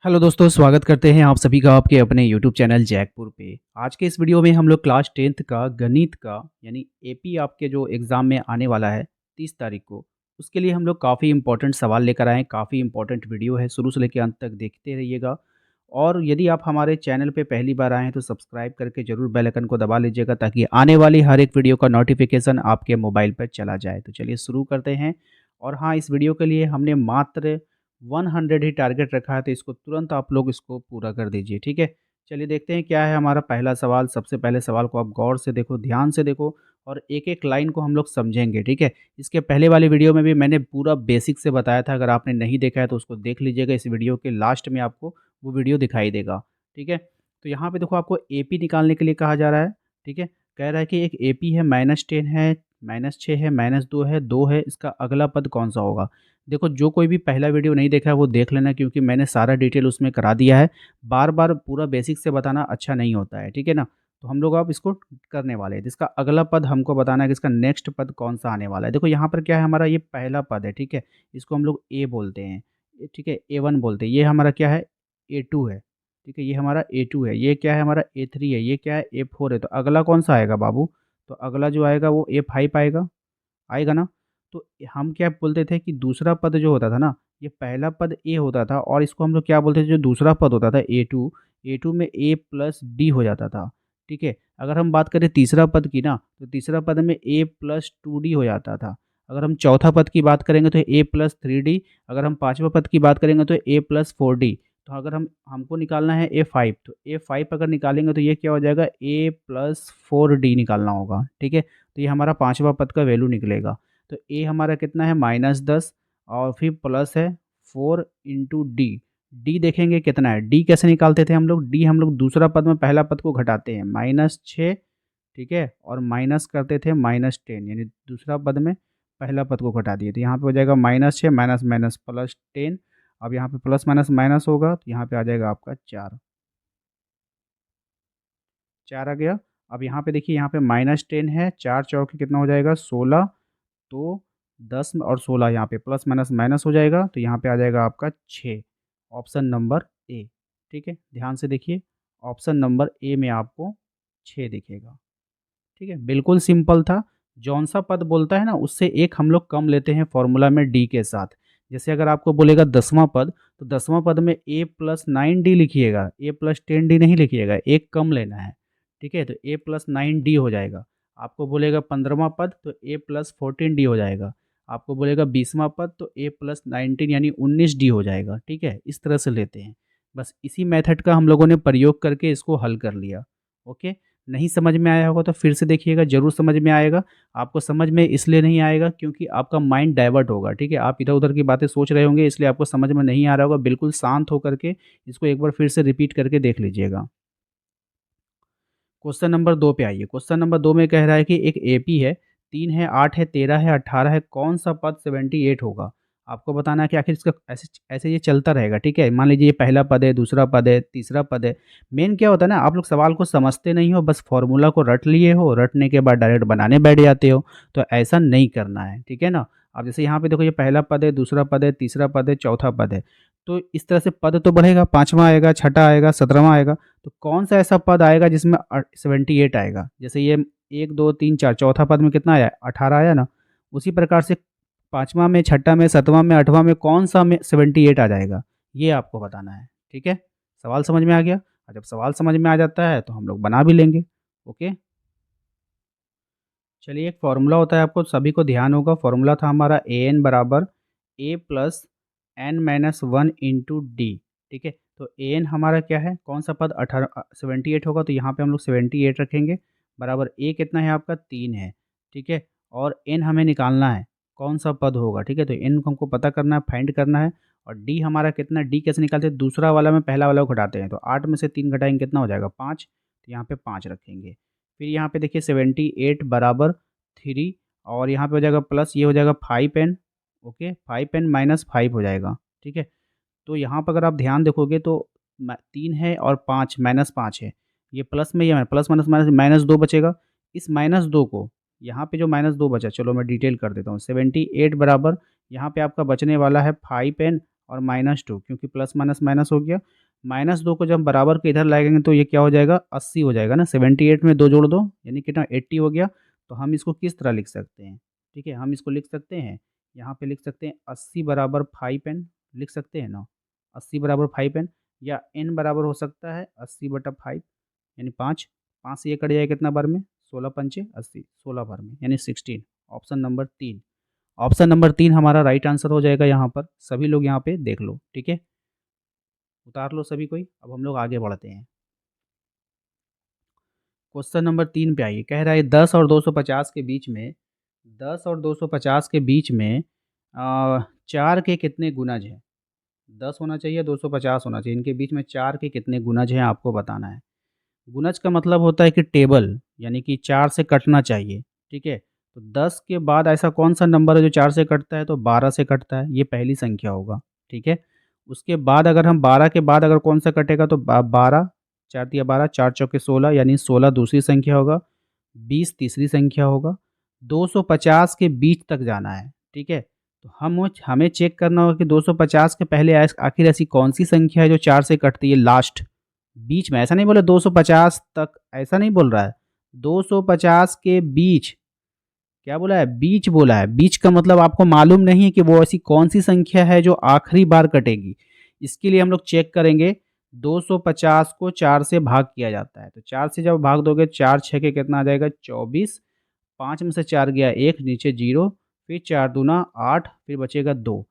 Hello दोस्तों, स्वागत करते हैं आप सभी का आपके अपने यूट्यूब चैनल जैकपुर पे। आज के इस वीडियो में हम लोग क्लास 10th का गणित का यानी एपी आपके जो एग्ज़ाम में आने वाला है 30 तारीख को, उसके लिए हम लोग काफ़ी इंपॉर्टेंट सवाल लेकर आए हैं। काफ़ी इंपॉर्टेंट वीडियो है, शुरू से लेकर अंत तक देखते रहिएगा। और यदि आप हमारे चैनल पे पहली बार आए हैं तो सब्सक्राइब करके ज़रूर बेल आइकन को दबा लीजिएगा ताकि आने वाली हर एक वीडियो का नोटिफिकेशन आपके मोबाइल पर चला जाए। तो चलिए शुरू करते हैं। और हाँ, इस वीडियो के लिए हमने मात्र 100 ही टारगेट रखा है, तो इसको तुरंत आप लोग इसको पूरा कर दीजिए, ठीक है? चलिए देखते हैं क्या है हमारा पहला सवाल। सबसे पहले सवाल को आप गौर से देखो, ध्यान से देखो और एक-एक लाइन को हम लोग समझेंगे, ठीक है? इसके पहले वाले वीडियो में भी मैंने पूरा बेसिक से बताया था, अगर आपने नहीं देखा है तो उसको देख लीजिएगा। इस वीडियो के लास्ट में आपको वो वीडियो दिखाई देगा, ठीक है? तो यहाँ पे देखो आपको एपी निकालने के लिए कहा जा रहा है, ठीक है? कह रहा है कि एक एपी है, -10 है, -6 है, -2 है, 2 है, इसका अगला पद कौन-सा होगा? देखो, जो कोई भी पहला वीडियो नहीं देखा है वो देख लेना, क्योंकि मैंने सारा डिटेल उसमें करा दिया है। बार-बार पूरा बेसिक से बताना अच्छा नहीं होता है, ठीक है ना? तो हम लोग अब इसको करने वाले हैं। जिसका अगला पद हमको बताना है कि इसका नेक्स्ट पद कौन-सा आने वाला है। देखो यहाँ पर क्या है, हमारा ये पहला पद है, ठीक है? इसको हम लोग ए बोलते हैं, ठीक है? A1 बोलते हैं। ये हमारा क्या है, A2 है, ठीक है? ये हमारा A2 है। ये क्या है, हमारा A3 है। ये क्या है, A4 है। तो अगला कौन-सा आएगा बाबू? तो अगला जो आएगा वो A5 आएगा, आएगा ना? तो हम क्या बोलते थे कि दूसरा पद जो होता था ना, ये पहला पद ए होता था और इसको हम लोग क्या बोलते थे, जो दूसरा पद होता था ए टू में ए प्लस डी हो जाता था, ठीक है? अगर हम बात करें तीसरा पद की ना, तो तीसरा पद में ए प्लस टू डी हो जाता था। अगर हम चौथा पद की बात करेंगे तो ए प्लस थ्री डी। अगर हम पाँचवा पद की बात करेंगे तो ए प्लस फोर डी। तो अगर हमको निकालना है ए फाइव, तो ए फाइव अगर निकालेंगे तो ये क्या हो जाएगा, ए प्लस फोर डी निकालना होगा, ठीक है? तो ये हमारा पाँचवा पद का वैल्यू निकलेगा। तो ए हमारा कितना है, -10 और फिर प्लस है 4 इंटू डी। डी देखेंगे कितना है, डी कैसे निकालते थे हम लोग, डी हम लोग दूसरा पद में पहला पद को घटाते हैं, -6, ठीक है? और माइनस करते थे -10, यानी दूसरा पद में पहला पद को घटा दिए। तो यहाँ पे हो जाएगा -6 माइनस माइनस प्लस 10। अब यहाँ पे प्लस माइनस माइनस होगा तो यहाँ पे आ जाएगा आपका 4, 4 आ गया। अब यहाँ पे देखिए, यहाँ पे -10 है, 4 चौके कितना हो जाएगा, 16। तो 10 और 16 यहाँ पे प्लस माइनस माइनस हो जाएगा, तो यहाँ पे आ जाएगा आपका 6, ऑप्शन नंबर ए, ठीक है? ध्यान से देखिए, ऑप्शन नंबर ए में आपको 6 दिखेगा, ठीक है? बिल्कुल सिंपल था। जौन-सा पद बोलता है ना, उससे एक हम लोग कम लेते हैं फ़ॉर्मूला में डी के साथ। जैसे अगर आपको बोलेगा 10वां पद, तो 10वां पद में ए प्लस 9 डी लिखिएगा, ए प्लस 10 डी नहीं लिखिएगा, एक कम लेना है, ठीक है? तो ए प्लस 9 डी हो जाएगा। आपको बोलेगा 15वां पद तो ए प्लस 14 डी हो जाएगा। आपको बोलेगा 20वां पद तो ए प्लस 19 यानी 19 डी हो जाएगा, ठीक है? इस तरह से लेते हैं। बस इसी मेथड का हम लोगों ने प्रयोग करके इसको हल कर लिया, ओके? नहीं समझ में आया होगा तो फिर से देखिएगा, ज़रूर समझ में आएगा। आपको समझ में इसलिए नहीं आएगा क्योंकि आपका माइंड डाइवर्ट होगा, ठीक है? आप इधर-उधर की बातें सोच रहे होंगे, इसलिए आपको समझ में नहीं आ रहा होगा। बिल्कुल शांत होकर के इसको एक बार फिर से रिपीट करके देख लीजिएगा। क्वेश्चन नंबर 2 पे आइए। क्वेश्चन नंबर 2 में कह रहा है कि एक एपी है, 3 है, 8 है, 13 है, 18 है, कौन-सा पद 78 होगा? आपको बताना है कि आखिर इसका ऐसे ऐसे ये चलता रहेगा, ठीक है? मान लीजिए ये पहला पद है, दूसरा पद है, तीसरा पद है। मेन क्या होता है ना, आप लोग सवाल को समझते नहीं हो, बस फ़ॉर्मूला को रट लिए हो, रटने के बाद डायरेक्ट बनाने बैठ जाते हो, तो ऐसा नहीं करना है, ठीक है ना? अब जैसे यहाँ पे देखो, ये पहला पद है, दूसरा पद है, तीसरा पद है, चौथा पद है। तो इस तरह से पद तो बढ़ेगा, 5वां आएगा, छठा आएगा, 17वां आएगा। तो कौन-सा ऐसा पद आएगा जिसमें 78 आएगा? जैसे ये 1, 2, 3, 4 चौथा पद में कितना आया? 18 आया ना? उसी प्रकार से 5वां में, छठा में, 7वां में, 8वां में कौन-सा में 78 आ जाएगा? ये आपको बताना है, ठीक है? सवाल समझ में आ गया? और जब सवाल समझ में आ जाता है तो हम लोग बना भी लेंगे, ओके? चलिए, एक फ़ॉर्मूला होता है, आपको सभी को ध्यान होगा। फ़ॉर्मूला था हमारा an बराबर a plus n minus 1 into D, ठीक है? तो an हमारा क्या है, कौन-सा पद 78 होगा, तो यहाँ पे हम लोग 78 रखेंगे, बराबर a कितना है आपका, 3 है, ठीक है? और n हमें निकालना है, कौन-सा पद होगा, ठीक है? तो n को हमको पता करना है, फाइंड करना है। और d हमारा कितना, d कैसे निकालते हैं, दूसरा वाला में पहला वाला को घटाते हैं, तो 8 में से 3 घटाएँगे कितना हो जाएगा, 5, तो यहाँ पे 5 रखेंगे। फिर यहाँ पे देखिए 78 बराबर 3, और यहाँ पे हो जाएगा प्लस, ये हो जाएगा 5n, ओके? 5n माइनस 5 हो जाएगा, ठीक है? तो यहाँ पर अगर आप ध्यान देखोगे तो 3 है और 5 माइनस 5 है। ये प्लस में, ये प्लस माइनस माइनस माइनस 2 बचेगा। इस माइनस 2 को यहाँ पे जो माइनस 2 बचा, चलो मैं डिटेल कर देता हूँ। 78 बराबर यहाँ पे आपका बचने वाला है 5n और -2 क्योंकि प्लस माइनस माइनस हो गया। -2 को जब बराबर के इधर लाएँगे तो ये क्या हो जाएगा 80 हो जाएगा ना, 78 में 2 जोड़ दो यानी कितना 80 हो गया। तो हम इसको किस तरह लिख सकते हैं? ठीक है, हम इसको लिख सकते हैं, यहाँ पे लिख सकते हैं 80 बराबर 5n लिख सकते हैं ना? 80 बराबर 5n या n बराबर हो सकता है 80/5 यानी 5, 5 से ये कट जाएगा कितना बार में? 16 पंचे 80, 16 बार में यानी 16 ऑप्शन नंबर 3। ऑप्शन नंबर 3 हमारा राइट आंसर हो जाएगा यहाँ पर। सभी लोग यहाँ पे देख लो, ठीक है? उतार लो सभी कोई। अब हम लोग आगे बढ़ते हैं। क्वेश्चन नंबर 3 पे आइए। कह रहा है 10 और 250 के बीच में 10 और 250 के बीच में 4 के कितने गुणज हैं? 10 होना चाहिए, 250 होना चाहिए। इनके बीच में 4 के कितने गुणज हैं आपको बताना है। गुणज का मतलब होता है कि टेबल यानी कि 4 से कटना चाहिए, ठीक है? तो 10 के बाद ऐसा कौन-सा नंबर है जो 4 से कटता है? तो 12 से कटता है, ये पहली संख्या होगा, ठीक है? उसके बाद अगर हम 12 के बाद अगर कौन-सा कटेगा तो 12, 4 तिया 12, 4 चौके 16 यानी 16 दूसरी संख्या होगा, 20 तीसरी संख्या होगा, 250 के बीच तक जाना है, ठीक है? तो हमें चेक करना होगा कि 250 के पहले आखिर ऐसी कौन-सी संख्या है जो 4 से कटती है लास्ट? बीच में, ऐसा नहीं बोला 250 तक, ऐसा नहीं बोल रहा है। 250 के बीच, क्या बोला है? बीच बोला है। बीच का मतलब आपको मालूम नहीं है कि वो ऐसी कौन-सी संख्या है जो आखिरी बार कटेगी। इसके लिए हम लोग चेक करेंगे 250 को 4 से भाग किया जाता है। तो 4 से जब भाग दोगे 4 छक्के कितना आ जाएगा 24, 5 में से 4 गया 1 नीचे 0, फिर 4 दूना 8 फिर बचेगा 2।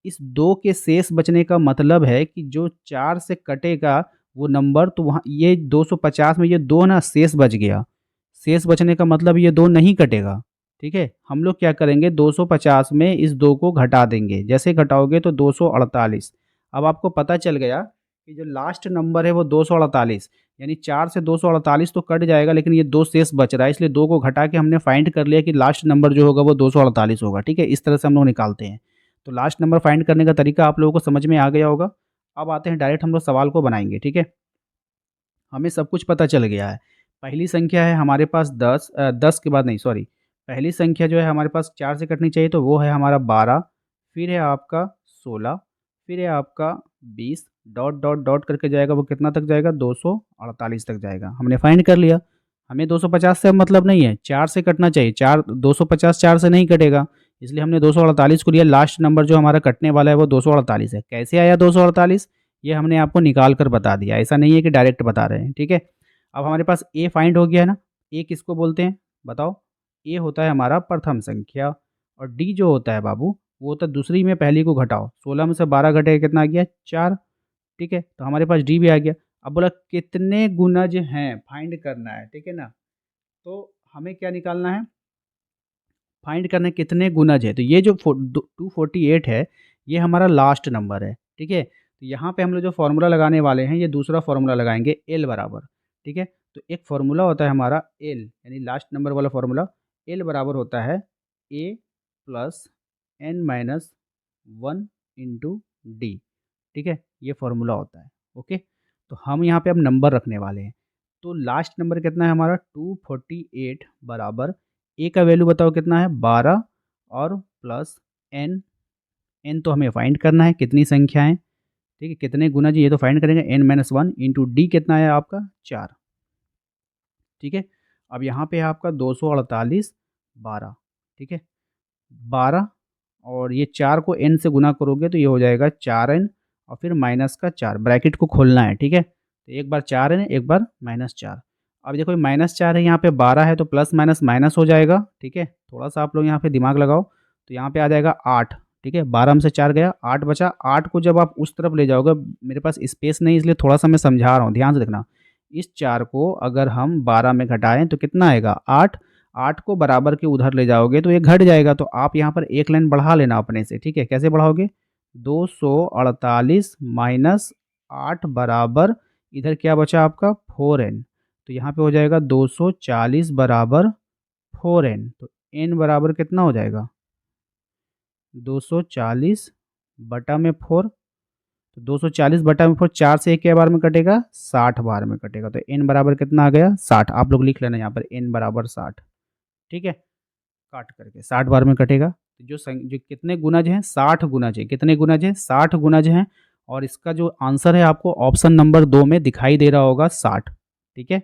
इस 2 के शेष बचने का मतलब है कि जो 4 से कटेगा वो नंबर तो वहाँ ये 250 में ये 2 ना शेष बच गया। शेष बचने का मतलब ये 2 नहीं कटेगा, ठीक है? हम लोग क्या करेंगे 250 में इस 2 को घटा देंगे। जैसे घटाओगे तो 248। अब आपको पता चल गया कि जो लास्ट नंबर है वो 248 यानी 4 से 248 तो कट जाएगा लेकिन ये 2 शेष बच रहा है इसलिए 2 को घटा के हमने फाइंड कर लिया कि लास्ट नंबर जो होगा वो 248 होगा, ठीक है? इस तरह से हम लोग निकालते हैं। तो लास्ट नंबर फाइंड करने का तरीका आप लोगों को समझ में आ गया होगा। अब आते हैं डायरेक्ट हम लोग सवाल को बनाएँगे, ठीक है? हमें सब कुछ पता चल गया है। पहली संख्या है हमारे पास 10 के बाद नहीं सॉरी, पहली संख्या जो है हमारे पास 4 से कटनी चाहिए तो वो है हमारा 12, फिर है आपका 16, फिर है आपका 20, डॉट, डॉट, डॉट करके जाएगा वो कितना तक जाएगा 248 तक जाएगा। हमने फाइंड कर लिया। हमें 250 से अब मतलब नहीं है, 4 से कटना चाहिए। 250 4 से नहीं कटेगा, इसलिए हमने 248 को लिया। लास्ट नंबर जो हमारा कटने वाला है वो 248 है। कैसे आया 248? ये हमने आपको निकाल कर बता दिया, ऐसा नहीं है कि डायरेक्ट बता रहे हैं, ठीक है? अब हमारे पास ए फाइंड हो गया है ना, ए किसको बोलते हैं बताओ? ए होता है हमारा प्रथम संख्या और डी जो होता है बाबू वो होता है दूसरी में पहली को घटाओ। 16 में से 12 घटेगा कितना आ गया 4, ठीक है? तो हमारे पास डी भी आ गया। अब बोला कितने गुणज हैं फाइंड करना है, ठीक है ना? तो हमें क्या निकालना है? फाइंड करना है कितने गुणज है। तो ये जो 248 है ये हमारा लास्ट नंबर है, ठीक है? तो यहाँ पे हम लोग जो फॉर्मूला लगाने वाले हैं ये दूसरा फॉर्मूला लगाएंगे एल बराबर, ठीक है? तो एक फॉर्मूला होता है हमारा एल यानी लास्ट नंबर वाला फॉर्मूला। एल बराबर होता है A plus N minus 1 into D, ठीक है? ये फॉर्मूला होता है, ओके? तो हम यहाँ पे अब नंबर रखने वाले हैं। तो लास्ट नंबर कितना है हमारा 248 बराबर ए का वैल्यू बताओ कितना है 12 और प्लस एन, एन तो हमें फाइंड करना है कितनी संख्या है, ठीक है? कितने गुना जी ये तो फाइंड करेंगे एन माइनस 1 इंटू डी कितना है आपका 4, ठीक है? अब यहाँ पे है आपका 248 12, ठीक है? 12 और ये 4 को n से गुना करोगे तो ये हो जाएगा 4n और फिर माइनस का 4 ब्रैकेट को खोलना है, ठीक है? तो एक बार 4n एक बार -4। अब देखो -4 है यहाँ पे 12 है तो प्लस माइनस माइनस हो जाएगा, ठीक है? थोड़ा-सा आप लोग यहाँ पे दिमाग लगाओ। तो यहाँ पे आ जाएगा 8, ठीक है? 12 में से 4 गया 8 बचा। 8 को जब आप उस तरफ ले जाओगे, मेरे पास स्पेस नहीं इसलिए थोड़ा-सा मैं समझा रहा हूँ, ध्यान से देखना। इस 4 को अगर हम 12 में घटाएँ तो कितना आएगा 8। 8 को बराबर के उधर ले जाओगे तो ये घट जाएगा, तो आप यहाँ पर एक लाइन बढ़ा लेना अपने से, ठीक है? कैसे बढ़ाओगे? 248 माइनस 8 बराबर इधर क्या बचा आपका 4n, तो यहाँ पे हो जाएगा 240 बराबर 4n, तो n बराबर कितना हो जाएगा 240 बटा में 4, तो 240 बटा में 4 4 से एक क्या बार में कटेगा 60 बार में कटेगा, तो n बराबर कितना आ गया 60। आप लोग लिख लेना यहाँ पर n बराबर 60, ठीक है? काट करके 60 बार में कटेगा। जो कितने गुणज हैं, 60 गुणज है। कितने गुणज हैं? 60 गुणज हैं। और इसका जो आंसर है आपको ऑप्शन नंबर 2 में दिखाई दे रहा होगा 60। ठीक है?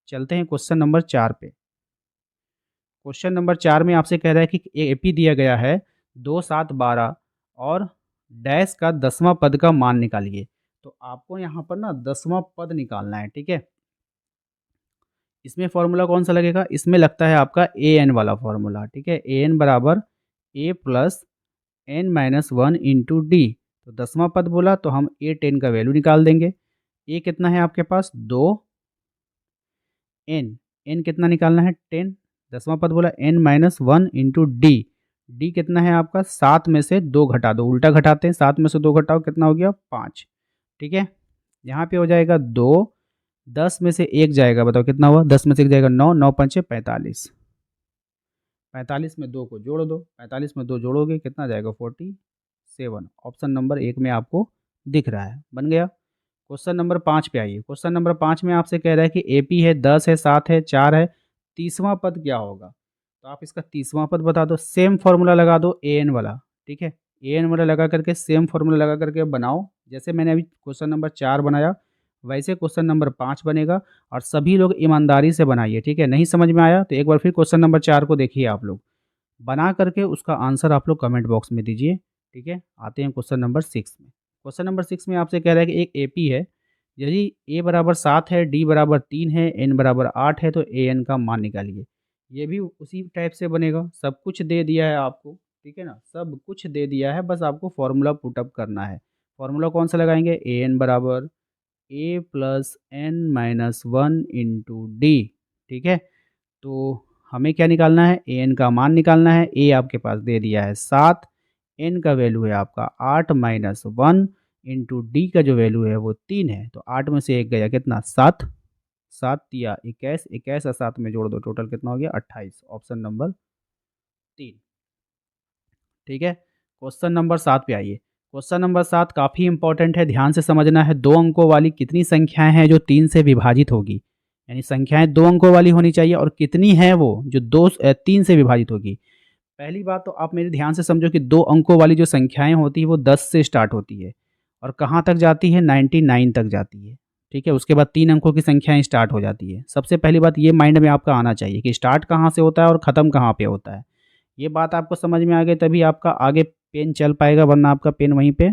चलते हैं क्वेश्चन नंबर 4 पे। क्वेश्चन नंबर 4 में आपसे कह रहा है कि एपी दिया गया है 2, 7, 12 और डैश का 10वां पद का मान निकालिए। तो आपको यहाँ पर ना 10वां पद निकालना है, ठीक है? इसमें फ़ॉर्मूला कौन-सा लगेगा? इसमें लगता है आपका एन वाला फ़ॉर्मूला, ठीक है? एन बराबर A plus N minus 1 into D. तो 10वां पद बोला तो हम ए 10 का वैल्यू निकाल देंगे। ए कितना है आपके पास? 2, एन कितना निकालना है? 10। 10वां पद बोला n minus 1 into d. D कितना है आपका? 7 में से 2 घटा दो, उल्टा घटाते हैं, 7 में से 2 घटाओ कितना हो गया? 5। ठीक है? यहाँ पे हो जाएगा 2, 10 में से 1 जाएगा, बताओ कितना हुआ? 10 में से 1 जाएगा 9, 9 पंचे 45। 45 में 2 को जोड़ दो, 45 में 2 जोड़ोगे कितना जाएगा? 47। ऑप्शन नंबर 1 में आपको दिख रहा है, बन गया। क्वेश्चन नंबर 5 पे आइए। क्वेश्चन नंबर 5 में आपसे कह रहा है कि एपी है, 10 है, 7 है, 4 है, 30वां पद क्या होगा? तो आप इसका 30वां पद बता दो। सेम फार्मूला लगा दो एएन वाला, ठीक है? एएन वाला लगा करके सेम फार्मूला लगा करके बनाओ। जैसे मैंने अभी क्वेश्चन नंबर 4 बनाया, वैसे क्वेश्चन नंबर 5 बनेगा। और सभी लोग ईमानदारी से बनाइए, ठीक है? नहीं समझ में आया तो एक बार फिर क्वेश्चन नंबर 4 को देखिए आप लोग। बना करके उसका आंसर आप लोग कमेंट बॉक्स में दीजिए, ठीक है? आते हैं क्वेश्चन नंबर 6 में। क्वेश्चन नंबर 6 में आपसे कह रहा है कि एक एपी है, यदि ए बराबर 7 है, डी बराबर 3 है, एन बराबर 8 है, तो ए एन का मान निकालिए। ये भी उसी टाइप से बनेगा, सब कुछ दे दिया है आपको, ठीक है ना? सब कुछ दे दिया है, बस आपको फॉर्मूला पुट अप करना है। फॉर्मूला कौन सा लगाएंगे? ए एन बराबर A plus N minus 1 into D, ठीक है? तो हमें क्या निकालना है? ए एन का मान निकालना है। ए आपके पास दे दिया है 7, एन का वैल्यू है आपका 8 माइनस 1 इंटू डी का जो वैल्यू है वो 3 है। तो 8 में से 1 गया कितना? 7। 7 तिया 21, 21 और 7 में जोड़ दो, टोटल कितना हो गया? 28। ऑप्शन नंबर 3, ठीक है? क्वेश्चन नंबर 7 पे आइए। क्वेश्चन नंबर 7 काफ़ी इंपॉर्टेंट है, ध्यान से समझना है। 2 अंकों वाली कितनी संख्याएँ हैं जो 3 से विभाजित होगी? यानी संख्याएँ 2 अंकों वाली होनी चाहिए और कितनी है वो जो 3 से विभाजित होगी? पहली बात तो आप मेरे ध्यान से समझो कि 2 अंकों वाली जो संख्याएँ होती हैं वो 10 से स्टार्ट होती है और कहाँ तक जाती है? 99 तक जाती है, ठीक है? उसके बाद 3 अंकों की संख्याएँ स्टार्ट हो जाती है। सबसे पहली बात ये माइंड में आपका आना चाहिए कि स्टार्ट कहाँ से होता है और ख़त्म कहाँ पे होता है। ये बात आपको समझ में आ गई तभी आपका आगे पेन चल पाएगा, वरना आपका पेन वहीं पे,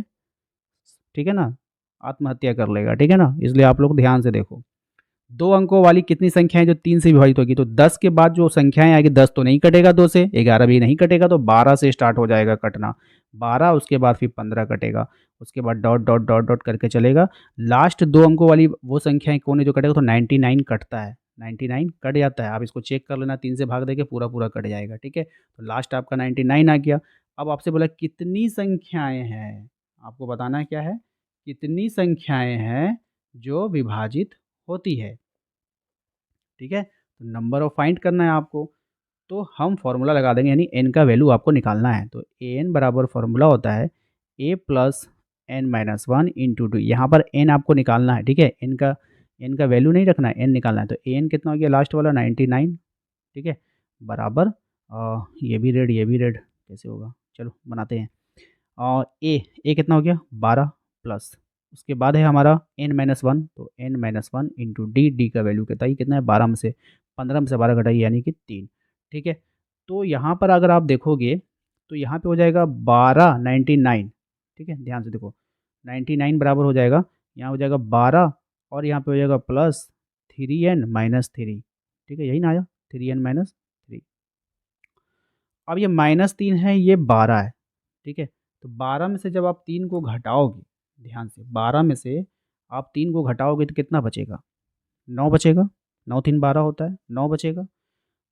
ठीक है ना, आत्महत्या कर लेगा, ठीक है ना? इसलिए आप लोग ध्यान से देखो। 2 अंकों वाली कितनी संख्याएँ जो 3 से विभाजित होगी? तो 10 के बाद जो संख्याएँ आएगी, 10 तो नहीं कटेगा 2 से, 11 भी नहीं कटेगा, तो 12 से स्टार्ट हो जाएगा कटना। 12 उसके बाद फिर 15 कटेगा, उसके बाद डॉट, डॉट, डॉट, डॉट करके चलेगा। लास्ट 2 अंकों वाली वो संख्याएँ कौन है जो कटेगा? तो 99 कटता है, 99 कट जाता है। आप इसको चेक कर लेना, 3 से भाग देके पूरा-पूरा कट जाएगा, ठीक है? तो लास्ट आपका 99 आ गया। अब आपसे बोला कितनी संख्याएँ हैं? आपको बताना क्या है? कितनी संख्याएँ हैं जो विभाजित होती है? ठीक है? तो नंबर ऑफ फाइंड करना है आपको, तो हम फॉर्मूला लगा देंगे, यानी एन का वैल्यू आपको निकालना है। तो ए एन बराबर फॉर्मूला होता है A plus N minus 1 into 2। यहाँ पर एन आपको निकालना है, ठीक है? एन का वैल्यू नहीं रखना है, एन निकालना है। तो ए एन कितना हो गया लास्ट वाला? 99, ठीक है? बराबर ये भी रेड, ये भी रेड, कैसे होगा? चलो बनाते हैं। और ए कितना हो गया? 12 प्लस उसके बाद है हमारा एन माइनस 1, तो n minus 1 into d, d का वैल्यू कितना ही कितना है? 12 में से 15 में से 12 घटाइए यानी कि 3, ठीक है? तो यहाँ पर अगर आप देखोगे तो यहाँ पे हो जाएगा 12 99, ठीक है? ध्यान से देखो, 99 बराबर हो जाएगा, यहाँ हो जाएगा 12 और यहाँ पे हो जाएगा प्लस 3n माइनस 3, ठीक है? यही ना आया 3n माइनस 3। अब ये -3 है, ये 12 है, ठीक है? तो 12 में से जब आप 3 को घटाओगे, ध्यान से 12 में से आप 3 को घटाओगे तो कितना बचेगा? 9 बचेगा। 9 3 12 होता है, 9 बचेगा।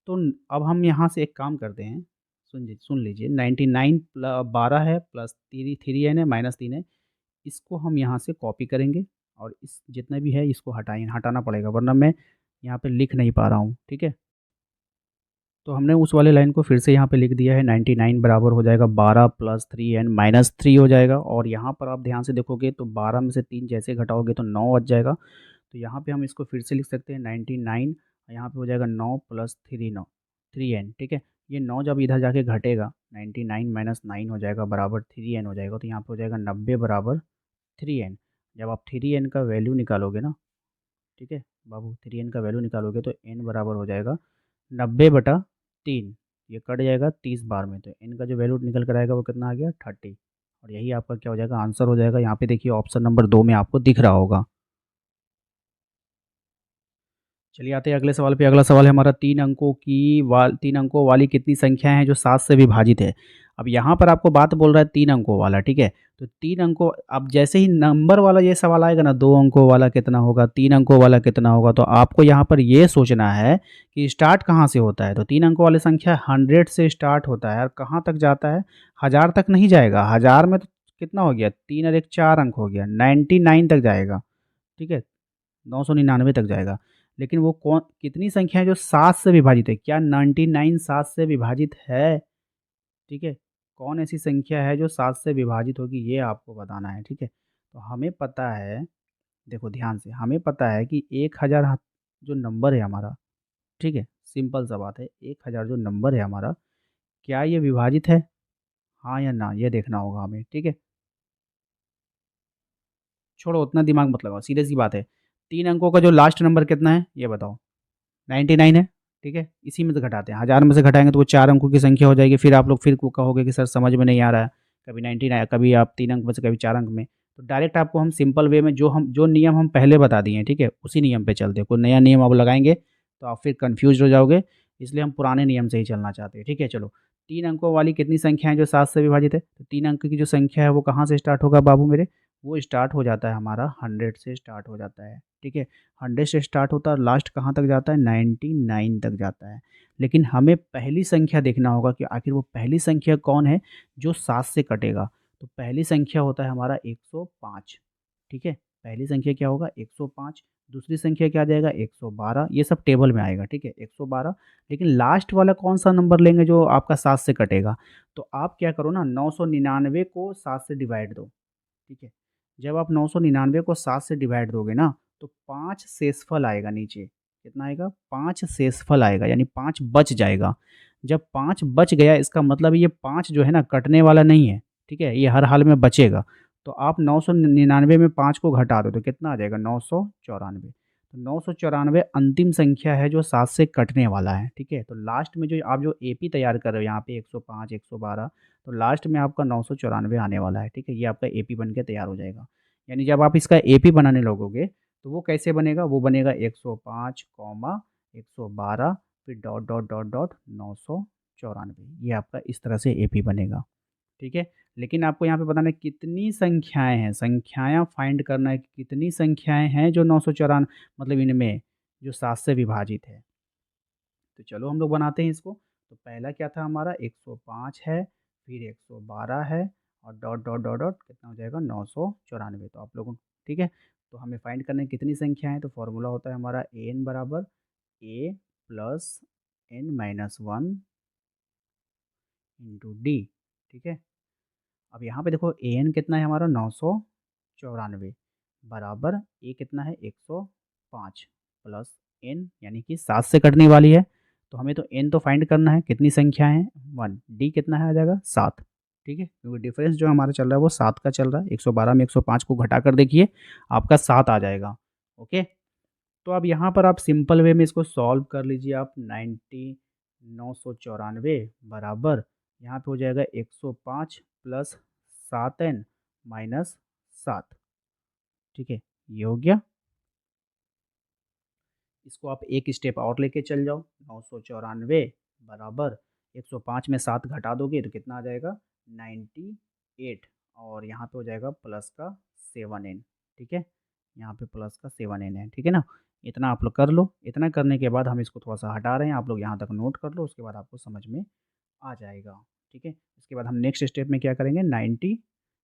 तो अब हम यहाँ से एक काम करते हैं, सुन लीजिए, 99 12 है प्लस 3n है माइनस 3 है, इसको हम यहाँ से कॉपी करेंगे और इस जितना भी है इसको हटाना पड़ेगा, वरना मैं यहाँ पे लिख नहीं पा रहा हूँ, ठीक है? तो हमने उस वाले लाइन को फिर से यहाँ पे लिख दिया है, 99 बराबर हो जाएगा 12 प्लस 3n माइनस 3 हो जाएगा। और यहाँ पर आप ध्यान से देखोगे तो 12 में से 3 जैसे घटाओगे तो 9 बच जाएगा। तो यहाँ पे हम इसको फिर से लिख सकते हैं 99, यहाँ पे हो जाएगा 9 प्लस 3 9 3n, ठीक है? ये 9 जब इधर जाके घटेगा 99 माइनस 9 हो जाएगा बराबर 3n हो जाएगा। तो यहाँ पे हो जाएगा 90 बराबर 3n। जब आप 3n का वैल्यू निकालोगे ना, ठीक है बाबू, 3n का वैल्यू निकालोगे तो n बराबर हो जाएगा 90/3। ये कट जाएगा 30 बार में, तो n का जो वैल्यू निकल कर आएगा वो कितना आ गया 30। और यही आपका क्या हो जाएगा, आंसर हो जाएगा। यहाँ पे देखिए ऑप्शन नंबर 2 में आपको दिख रहा होगा। चलिए आते हैं अगले सवाल पे। अगला सवाल है हमारा 3 अंकों वाली कितनी संख्याएं हैं जो 7 से विभाजित है। अब यहाँ पर आपको बात बोल रहा है 3 अंकों वाला, ठीक है। तो 3 अंकों, अब जैसे ही नंबर वाला ये सवाल आएगा ना, 2 अंकों वाला कितना होगा, 3 अंकों वाला कितना होगा, तो आपको यहाँ पर ये सोचना है कि स्टार्ट कहाँ से होता है। तो 3 अंकों वाली संख्या 100 से स्टार्ट होता है और कहाँ तक जाता है, 1000 तक नहीं जाएगा। 1000 में तो कितना हो गया, 3 और 1 4 अंक हो गया, 99 तक जाएगा, ठीक है, 999 तक जाएगा। लेकिन वो कौन कितनी संख्या है जो 7 से विभाजित है, क्या 99 7 से विभाजित है, ठीक है। कौन ऐसी संख्या है जो 7 से विभाजित होगी, ये आपको बताना है, ठीक है। तो हमें पता है, देखो ध्यान से, हमें पता है कि 1000 जो नंबर है हमारा, ठीक है, सिंपल सा बात है, 1000 जो नंबर है हमारा, क्या ये विभाजित है, हाँ या ना, ये देखना होगा हमें, ठीक है। छोड़ो उतना दिमाग मत लगाओ, सीधे सी बात है। 3 अंकों का जो लास्ट नंबर कितना है ये बताओ, 99 है, ठीक है। इसी में से घटाते हैं, 1000 में से घटाएँगे तो वो 4 अंकों की संख्या हो जाएगी। फिर आप लोग फिर को कहोगे कि सर समझ में नहीं आ रहा है, कभी 99 कभी आप 3 अंक में से कभी 4 अंक में। तो डायरेक्ट आपको हम सिंपल वे में जो नियम हम पहले बता दिए हैं, ठीक है, उसी नियम पे चलते हैं। कोई नया नियम आप लगाएँगे तो आप फिर कन्फ्यूज़ हो जाओगे, इसलिए हम पुराने नियम से ही चलना चाहते हैं, ठीक है। चलो, 3 अंकों वाली कितनी संख्या है जो 7 से विभाजित है? तो 3 अंक की जो संख्या है वो कहाँ से स्टार्ट होगा बाबू मेरे? वो स्टार्ट हो जाता है हमारा 100 से स्टार्ट हो जाता है, ठीक है। 100 से स्टार्ट होता है और लास्ट कहाँ तक जाता है, 99 तक जाता है। लेकिन हमें पहली संख्या देखना होगा कि आखिर वो पहली संख्या कौन है जो 7 से कटेगा। तो पहली संख्या होता है हमारा 105, ठीक है। पहली संख्या क्या होगा 105, दूसरी संख्या क्या आ जाएगा 112, ये सब टेबल में आएगा, ठीक है, 112। लेकिन लास्ट वाला कौन-सा नंबर लेंगे जो आपका 7 से कटेगा? तो आप क्या करो ना, 999 को 7 से डिवाइड दो, ठीक है। जब आप 999 को 7 से डिवाइड दोगे ना, तो 5 शेषफल आएगा नीचे। कितना आएगा? 5 शेषफल आएगा, यानी 5 बच जाएगा। जब 5 बच गया इसका मतलब ये 5 जो है ना कटने वाला नहीं है, ठीक है? ये हर हाल में बचेगा। तो आप 999 में 5 को घटा दो तो कितना आ जाएगा 994। तो 994 अंतिम संख्या है जो 7 से कटने वाला है, ठीक है? तो लास्ट में जो आप जो एपी तैयार कर रहे हो यहाँ पे 105, 112, तो लास्ट में आपका 994 आने वाला है, ठीक है? ये आपका एपी बन के तैयार हो जाएगा। यानी जब आप इसका एपी बनाने लगोगे, तो वो कैसे बनेगा? वो बनेगा 105, 112 फिर डॉट, डॉट, डॉट, डॉट 994, ये आपका इस तरह से एपी बनेगा, ठीक है? लेकिन आपको यहाँ पे बताना है कितनी संख्याएँ हैं, संख्याएँ फाइंड करना है कि कितनी संख्याएँ हैं जो 994 मतलब इनमें जो 7 से विभाजित है। तो चलो हम लोग बनाते हैं इसको। तो पहला क्या था हमारा 105 है, फिर 112 है और डॉट, डॉट, डॉट, डॉट कितना हो जाएगा 994। तो आप लोगों ठीक है? तो हमें फाइंड करना है कितनी संख्या है, तो फ़ॉर्मूला होता है हमारा एन बराबर A plus N minus 1 into D, ठीक है? अब यहाँ पे देखो एन कितना है हमारा 994 बराबर ए कितना है 105 प्लस एन यानी कि 7 से कटने वाली है। तो हमें तो एन तो फाइंड करना है, कितनी संख्या है 1, डी कितना है आ जाएगा 7, ठीक है, क्योंकि डिफरेंस जो हमारा चल रहा है वो 7 का चल रहा है। 112 में 105 को घटा कर देखिए आपका 7 आ जाएगा। ओके, तो अब यहाँ पर आप सिंपल वे में इसको सॉल्व कर लीजिए। आप 994 बराबर यहाँ पे हो जाएगा 105 प्लस 7n माइनस 7, ठीक है, ये हो गया। इसको आप एक स्टेप और लेके चल जाओ, 994 बराबर 105 में 7 घटा दोगे तो कितना आ जाएगा 98 और यहाँ पे हो जाएगा प्लस का 7n, ठीक है, यहाँ पे प्लस का 7n है, ठीक है ना। इतना आप लोग कर लो। इतना करने के बाद हम इसको थोड़ा सा हटा रहे हैं, आप लोग यहाँ तक नोट कर लो, उसके बाद आपको समझ में आ जाएगा, ठीक है। इसके बाद हम नेक्स्ट स्टेप में क्या करेंगे 90,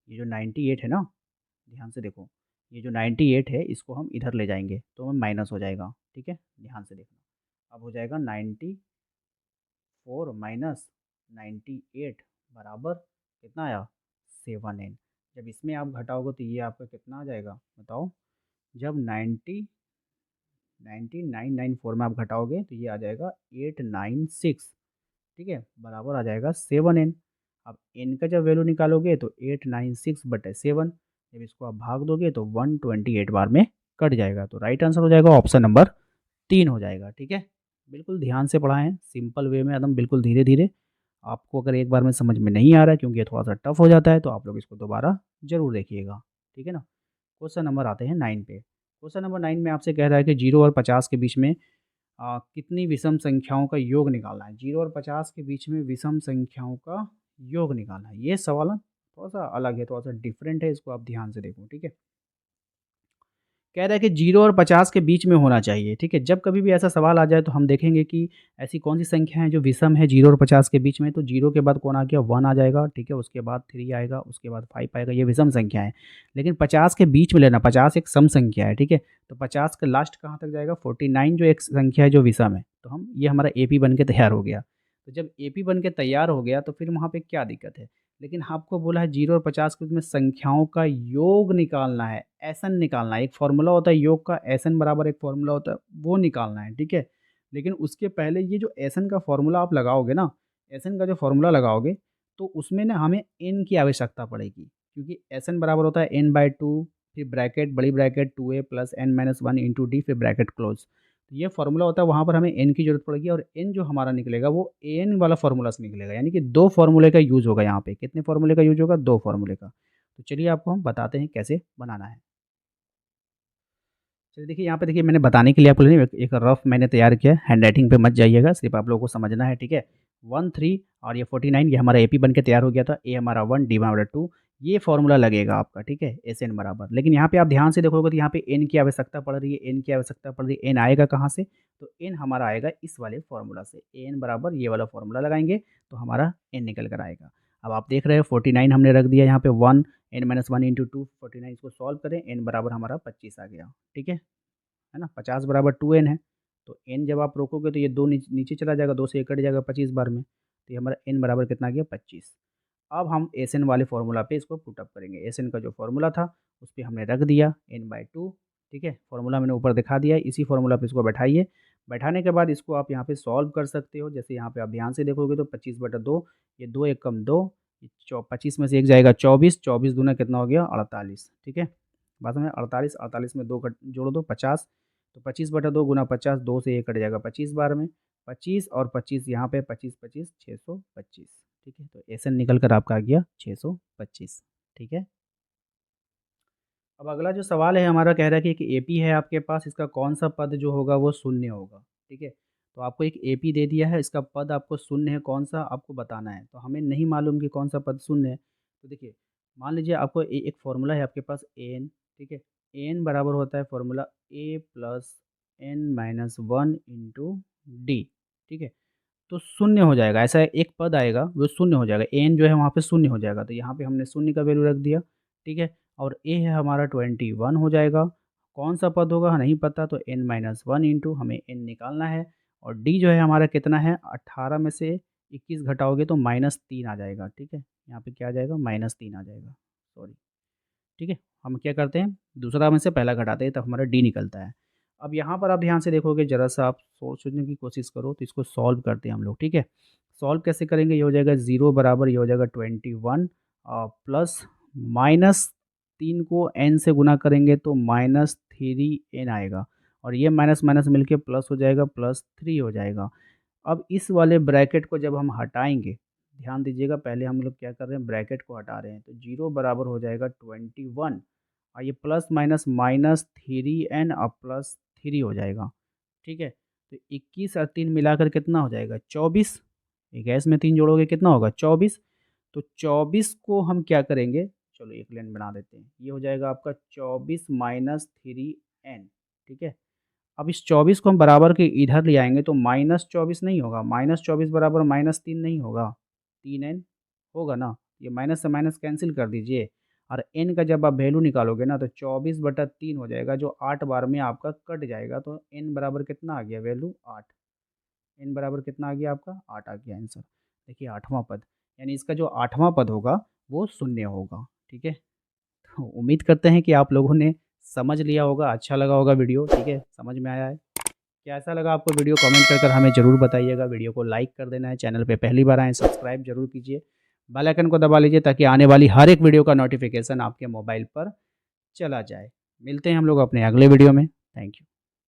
ये जो 98 है ना, ध्यान से देखो, ये जो 98 है इसको हम इधर ले जाएँगे तो हमें माइनस हो जाएगा, ठीक है? ध्यान से देखना। अब हो जाएगा 94 माइनस 98 बराबर कितना आया 7n। जब इसमें आप घटाओगे तो ये आपका कितना आ जाएगा बताओ? जब 99994 में आप घटाओगे तो ये आ जाएगा 896, ठीक है? बराबर आ जाएगा 7n। अब n का जब वैल्यू निकालोगे तो 896/7, जब इसको आप भाग दोगे तो 128 बार में कट जाएगा। तो राइट आंसर हो जाएगा ऑप्शन नंबर 3 हो जाएगा, ठीक है। बिल्कुल ध्यान से पढ़ाएँ, सिंपल वे में एकदम बिल्कुल धीरे-धीरे। आपको अगर एक बार में समझ में नहीं आ रहा है क्योंकि ये थोड़ा-सा टफ हो जाता है तो आप लोग इसको दोबारा ज़रूर देखिएगा, ठीक है ना। क्वेश्चन नंबर आते हैं 9 पे। क्वेश्चन नंबर 9 में आपसे कह रहा है कि 0 और 50 के बीच में कितनी विषम संख्याओं का योग निकालना है। 0 और 50 के बीच में विषम संख्याओं का योग निकालना है। ये सवाल ना थोड़ा-सा अलग है, थोड़ा-सा डिफरेंट है, इसको आप ध्यान से देखो, ठीक है। कह रहा है कि 0 और 50 के बीच में होना चाहिए, ठीक है। जब कभी भी ऐसा सवाल आ जाए तो हम देखेंगे कि ऐसी कौन-सी संख्या है जो विषम है 0 और 50 के बीच में, तो 0 के बाद कौन आ गया 1 आ जाएगा, ठीक है। उसके बाद 3 आएगा, उसके बाद 5 आएगा, ये विषम संख्या है। लेकिन 50 के बीच में लेना, 50 एक सम संख्या है, ठीक है। तो 50 का लास्ट कहाँ तक जाएगा 49 जो एक संख्या है जो विषम है। तो हम ये हमारा एपी बन के तैयार हो गया। तो जब एपी बन के तैयार हो गया तो फिर वहाँ पे क्या दिक्कत है? लेकिन आपको बोला है 0 और 50 के बीच में संख्याओं का योग निकालना है, एसएन निकालना है। एक फ़ॉर्मूला होता है योग का, एसएन बराबर एक फ़ॉर्मूला होता है, वो निकालना है, ठीक है। लेकिन उसके पहले ये जो एसएन का फ़ॉर्मूला आप लगाओगे ना, एसएन का जो फ़ॉर्मूला लगाओगे, तो उसमें ना हमें एन की आवश्यकता पड़ेगी। क्योंकि एसएन बराबर होता है n/2, फिर ब्रैकेट बड़ी bracket 2a plus n-1 into D, फिर ब्रैकेट क्लोज़। तो ये फ़ॉर्मूला होता है, वहाँ पर हमें एन की ज़रूरत पड़ेगी और एन जो हमारा निकलेगा वो एन वाला फ़ॉर्मूला से निकलेगा। यानी कि 2 फ़ॉर्मूले का यूज़ होगा यहाँ पे। कितने फ़ॉर्मूले का यूज़ होगा? 2 फ़ॉर्मूले का। तो चलिए आपको हम बताते हैं कैसे बनाना है। चलिए देखिए, यहाँ पे देखिए मैंने बताने के लिए आपको नहीं एक रफ़ मैंने तैयार किया है, हैंडराइटिंग पे मत जाइएगा, सिर्फ़ आप लोगों को समझना है, ठीक है? 1, 3 और ये 49 ये हमारा एपी बन के तैयार हो गया था। ए हमारा 1, डी हमारा 2, ये फ़ॉर्मूला लगेगा आपका, ठीक है? एसएन बराबर। लेकिन यहाँ पे आप ध्यान से देखोगे तो यहाँ पे एन की आवश्यकता पड़ रही है, एन की आवश्यकता पड़ रही है, एन आएगा कहाँ से? तो एन हमारा आएगा इस वाले फ़ॉर्मूला से। एन बराबर ये वाला फ़ॉर्मूला लगाएँगे तो हमारा एन निकल कर आएगा। अब आप देख रहे हैं 49 हमने रख दिया यहाँ पे 1, n-1 इंटू 2 49 इसको सॉल्व करें, एन बराबर हमारा 25 आ गया, ठीक है ना? 50 बराबर 2n है, तो n जब आप रोकोगे तो ये 2 नीचे चला जाएगा, 2 से ये कट जाएगा 25 बार में, तो ये हमारा n बराबर कितना आ गया 25। अब हम एसएन वाले फ़ॉर्मूला पे इसको पुट अप करेंगे। एसएन का जो फ़ॉर्मूला था, उस पे हमने रख दिया n/2, ठीक है? फ़ॉर्मूला मैंने ऊपर दिखा दिया है, इसी फ़ॉर्मूला पे इसको बैठाइए। बैठाने के बाद इसको आप यहाँ पे सॉल्व कर सकते हो। जैसे यहाँ पे आप ध्यान से देखोगे तो 25/2, ये 2 एक कम 2, ये 25 में से 1 जाएगा 24, 24 दूना कितना हो गया 48, ठीक है? बात समझ में 48, 48 में 2 कट जोड़ दो 50, तो 25/2 गुना 50, 2 से ये कट जाएगा 25 बार में, 25 और 25 यहाँ पे 25, 25 625, ठीक है? तो एसएन निकल कर आपका आ गया 625, ठीक है? अब अगला जो सवाल है हमारा कह रहा है कि एक एपी है आपके पास, इसका कौन-सा पद जो होगा वो शून्य होगा, ठीक है? तो आपको एक एपी दे दिया है, इसका पद आपको शून्य है, कौन-सा आपको बताना है। तो हमें नहीं मालूम कि कौन-सा पद शून्य है। तो देखिए, मान लीजिए आपको एक फ़ॉर्मूला है आपके पास एन, ठीक है? एन बराबर होता है फ़ॉर्मूला ए प्लस n-1 इंटू डी, ठीक है? तो शून्य हो जाएगा, ऐसा एक पद आएगा वो शून्य हो जाएगा, एन जो है वहाँ पे शून्य हो जाएगा, तो यहाँ पे हमने शून्य का वैल्यू रख दिया, ठीक है? और ए है हमारा 21 हो जाएगा, कौन-सा पद होगा नहीं पता, तो n-1 इंटू हमें n निकालना है और डी जो है हमारा कितना है 18 में से 21 घटाओगे तो -3 आ जाएगा, ठीक है? यहाँ पे क्या आ जाएगा -3 आ जाएगा, सॉरी, ठीक है? हम क्या करते हैं दूसरा में से पहला घटाते हैं तब हमारा डी निकलता है। अब यहाँ पर आप ध्यान से देखोगे ज़रा-सा आप सोचने की कोशिश करो तो इसको सॉल्व करते हैं हम लोग, ठीक है? सॉल्व कैसे करेंगे? ये हो जाएगा 0 बराबर ये हो जाएगा 21 प्लस -3 को n से गुना करेंगे तो -3n आएगा और ये माइनस माइनस मिलके प्लस हो जाएगा, +3 हो जाएगा। अब इस वाले ब्रैकेट को जब हम हटाएँगे, ध्यान दीजिएगा पहले हम लोग क्या कर रहे हैं ब्रैकेट को हटा रहे हैं, तो 0 बराबर हो जाएगा 21 और ये प्लस माइनस -3n और +3 हो जाएगा, ठीक है? तो 21 और 3 मिलाकर कितना हो जाएगा 24, ये गैस में 3 जोड़ोगे कितना होगा 24, तो 24 को हम क्या करेंगे, चलो एक लाइन बना देते हैं, ये हो जाएगा आपका 24 माइनस 3n, ठीक है? अब इस 24 को हम बराबर के इधर ले आएँगे तो -24 नहीं होगा, -24 बराबर -3 नहीं होगा, 3n होगा ना? ये माइनस से माइनस कैंसल कर दीजिए और n का जब आप वैल्यू निकालोगे ना तो 24/3 हो जाएगा जो 8 बार में आपका कट जाएगा तो n बराबर कितना आ गया वैल्यू 8, n बराबर कितना आ गया आपका 8 आ गया आंसर। देखिए 8वाँ पद, यानी इसका जो 8वाँ पद होगा वो शून्य होगा, ठीक है? तो उम्मीद करते हैं कि आप लोगों ने समझ लिया होगा, अच्छा लगा होगा वीडियो, ठीक है? समझ में आया है? कैसा लगा आपको वीडियो कमेंट कर हमें ज़रूर बताइएगा। वीडियो को लाइक कर देना है, चैनल पे पहली बार आएँ सब्सक्राइब ज़रूर कीजिए। बेल आइकन को दबा लीजिए ताकि आने वाली हर एक वीडियो का नोटिफिकेशन आपके मोबाइल पर चला जाए। मिलते हैं हम लोग अपने अगले वीडियो में। Thank you.